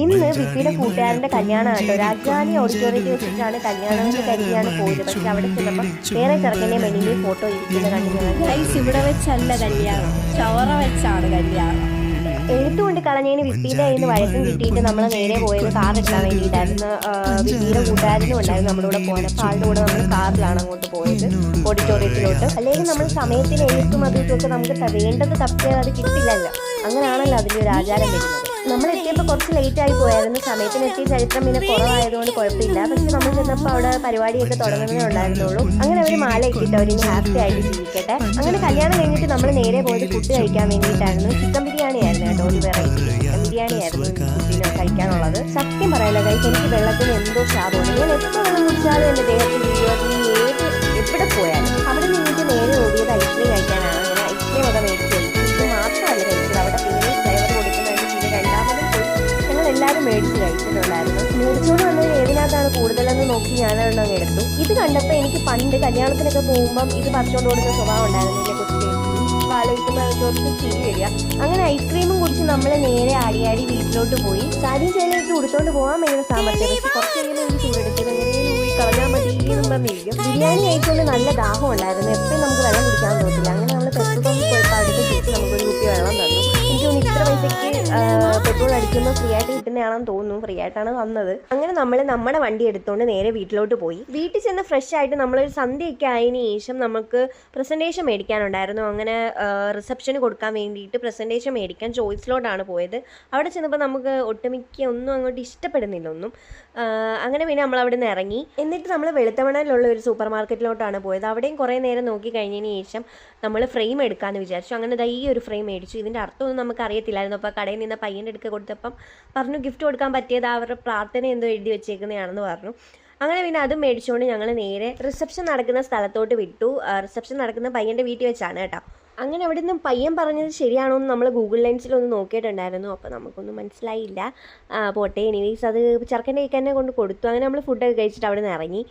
ഇന്ന് വിപ്പിയുടെ കൂട്ടുകാരൻ്റെ കല്യാണമാണ് കേട്ടോ. രാജധാനി ഓഡിറ്റോറിയത്തിൽ വെച്ചിട്ടാണ് കല്യാണം എന്ന് കരുതിയാണ് പോയത്. പക്ഷെ അവിടെ ചെന്നപ്പോൾ വേറെ ചെറുക്കൻ്റെ പെണ്ണിൻ്റെയും ഫോട്ടോ ഇരിക്കുന്ന കണ്ടിരുന്നത്. ഇവിടെ വെച്ചല്ല കല്യാണം, ചവറ വെച്ചാണ് കല്യാണം. എഴുത്തുകൊണ്ട് കളഞ്ഞതിന് വിപ്പിയുടെ കയ്യിൽ നിന്ന് വഴക്കും കിട്ടിയിട്ട് നമ്മൾ നേരെ പോയത് കാർ എടുക്കാൻ വേണ്ടിയിട്ടായിരുന്നു. വിപ്പിയുടെ കൂട്ടുകാരനും ഉണ്ടായിരുന്നു നമ്മുടെ കൂടെ പോകാൻ. അപ്പോൾ ആളുടെ കൂടെ നമ്മൾ കാറിലാണ് അങ്ങോട്ട് പോയത് ഓഡിറ്റോറിയത്തിലോട്ട്. അല്ലെങ്കിൽ നമ്മൾ സമയത്തിന് എഴുത്തും അതും നമുക്ക് വേണ്ടത് തപ്പിയാൽ അത് കിട്ടില്ലല്ലോ. അങ്ങനെയാണല്ലോ അതിൻ്റെ ഒരു ആചാരം വരുന്നത്. നമ്മൾ എത്തിയപ്പോൾ കുറച്ച് ലേറ്റായി പോയായിരുന്നു. സമയത്തിന് എത്തിയ ചരിത്രം പിന്നെ കുറവായതുകൊണ്ട് കുഴപ്പമില്ല. പക്ഷെ നമ്മൾ ചെന്നപ്പോൾ അവിടെ പരിപാടിയൊക്കെ തുടങ്ങുന്നതേ ഉണ്ടായിരുന്നുള്ളൂ. അങ്ങനെ അവർ മാല ഇട്ടിട്ട് അവരിനി ഹാപ്പി ആയിട്ട് ജീവിക്കട്ടെ. അങ്ങനെ കല്യാണം കഴിഞ്ഞിട്ട് നമ്മൾ നേരെ പോയത് ഫുഡ് കഴിക്കാൻ വേണ്ടിയിട്ടായിരുന്നു. ചിക്കൻ ബിരിയാണി ആയിരുന്നു കേട്ടോ. ഒരു വെറൈറ്റി ചിക്കൻ ബിരിയാണി ആയിരുന്നു ഫുഡിന് കഴിക്കാനുള്ളത്. സത്യം പറയല്ല കഴിച്ച് എനിക്ക് വെള്ളത്തിന് എന്തോ ശാപമാണ്. ഞാൻ എപ്പോൾ വെള്ളം കുടിച്ചാലും എൻ്റെ ദേഹത്തിൽ എവിടെ പോയാലും അവിടെ നിന്നിട്ട് നേരെ ഓടിയത് ഐസ്ക്രീം കഴിക്കാനാണ്. അങ്ങനെ ഐസ്ക്രീം ഒക്കെ മേടിച്ചു. ഇത് മാത്രമല്ല കഴിച്ചത്, അവിടെ പിന്നെ ഫ്ലേവർ കൊടുക്കുന്നതിന് പിന്നെ രണ്ടാമതും എല്ലാവരും മേടിച്ച് കഴിച്ചിട്ടുണ്ടായിരുന്നു. മേടിച്ചുകൊണ്ട് വന്നത് ഏതിനകത്താണ് കൂടുതലെന്ന് നോക്കി ഞാനൊരെണ്ണം എടുത്തു. ഇത് കണ്ടപ്പോൾ എനിക്ക് പണ്ട് കല്യാണത്തിനൊക്കെ പോകുമ്പം ഇത് പറിച്ചുകൊണ്ട് കൊടുക്കുന്ന സ്വഭാവം ഉണ്ടായിരുന്നില്ല. കൊച്ചു ആലോചിക്കുമ്പോൾ കുറച്ച് ചിരി വരിക. അങ്ങനെ ഐസ്ക്രീമും കുടിച്ച് നമ്മൾ നേരെ ആടിയാടി വീട്ടിലോട്ട് പോയി. സാരിയും ചേലയൊക്കെ ഉടുത്തോണ്ട് പോകാൻ ഭയങ്കര സാമർത്ഥ്യം. പക്ഷെ കുറച്ച് കഴിയുമ്പോൾ എനിക്ക് ചൂടെടുത്തത് എങ്ങനെയും പോയി കളഞ്ഞാൽ മതി എന്നുമ്പം വീഴും. ബിരിയാണി കഴിച്ചുകൊണ്ട് നല്ല ദാഹം ഉണ്ടായിരുന്നു. എപ്പോഴും നമുക്ക് വെള്ളം കുടിക്കാൻ തോന്നില്ല. അങ്ങനെ നമ്മൾ പെട്രോൾ പമ്പിൽ പോയപ്പോൾ അവിടുത്തെ ചേച്ചി നമുക്കൊരു കുപ്പി വെള്ളം തന്നു. എനിക്ക് ഇത്ര പൈസയ്ക്ക് പെട്രോൾ അടിക്കുമ്പോൾ ഫ്രീ ആയിട്ട് കിട്ടുന്നതാണെന്ന് തോന്നുന്നു. ഫ്രീ ആയിട്ടാണ് വന്നത്. അങ്ങനെ നമ്മൾ നമ്മുടെ വണ്ടി എടുത്തുകൊണ്ട് നേരെ വീട്ടിലോട്ട് പോയി. വീട്ടിൽ ചെന്ന് ഫ്രഷ് ആയിട്ട് നമ്മളൊരു സന്ധ്യയൊക്കെ ആയതിനു ശേഷം നമുക്ക് പ്രസൻറ്റേഷൻ മേടിക്കാനുണ്ടായിരുന്നു. അങ്ങനെ റിസപ്ഷന് കൊടുക്കാൻ വേണ്ടിയിട്ട് പ്രസൻറ്റേഷൻ മേടിക്കാൻ ചോയ്സിലോട്ടാണ് പോയത്. അവിടെ ചെന്നപ്പോൾ നമുക്ക് ഒട്ടുമിക്ക ഒന്നും അങ്ങോട്ട് ഇഷ്ടപ്പെടുന്നില്ല ഒന്നും. അങ്ങനെ പിന്നെ നമ്മൾ അവിടെ നിന്ന് ഇറങ്ങി. എന്നിട്ട് നമ്മൾ വെളുത്തമണയിലുള്ള ഒരു സൂപ്പർ മാർക്കറ്റിലോട്ടാണ് പോയത്. അവിടെയും കുറേ നേരം നോക്കി കഴിഞ്ഞതിന് ശേഷം നമ്മൾ ഫ്രെയിം എടുക്കാമെന്ന് വിചാരിച്ചു. അങ്ങനെ ഈ ഒരു ഫ്രെയിം മേടിച്ചു. ഇതിൻ്റെ അർത്ഥമൊന്നും നമുക്ക് അറിയത്തില്ലായിരുന്നു. അപ്പോൾ കടയിൽ നിന്ന് പയ്യൻ്റെ അടുക്ക കൊടുത്തപ്പം പറഞ്ഞു ഗിഫ്റ്റ് കൊടുക്കാൻ പറ്റിയത് അവരുടെ പ്രാർത്ഥന എന്തോ എഴുതി വെച്ചേക്കുന്നതാണെന്ന് പറഞ്ഞു. അങ്ങനെ പിന്നെ അതും മേടിച്ചുകൊണ്ട് ഞങ്ങൾ നേരെ റിസപ്ഷൻ നടക്കുന്ന സ്ഥലത്തോട്ട് വിട്ടു. റിസപ്ഷൻ നടക്കുന്ന പയ്യൻ്റെ വീട്ടിൽ വെച്ചാണ് കേട്ടോ. അങ്ങനെ അവിടെ നിന്ന് പയ്യൻ പറഞ്ഞത് ശരിയാണോ എന്ന് നമ്മൾ ഗൂഗിൾ ലെൻസിലൊന്ന് നോക്കിയിട്ടുണ്ടായിരുന്നു. അപ്പോൾ നമുക്കൊന്നും മനസ്സിലായില്ല. പോട്ടെ, എനിവേസ് അത് ചെറുക്കൻ്റെ കൈക്ക് തന്നെ കൊണ്ട് കൊടുത്തു. അങ്ങനെ നമ്മൾ ഫുഡൊക്കെ കഴിച്ചിട്ട് അവിടെ നിന്ന് ഇറങ്ങി.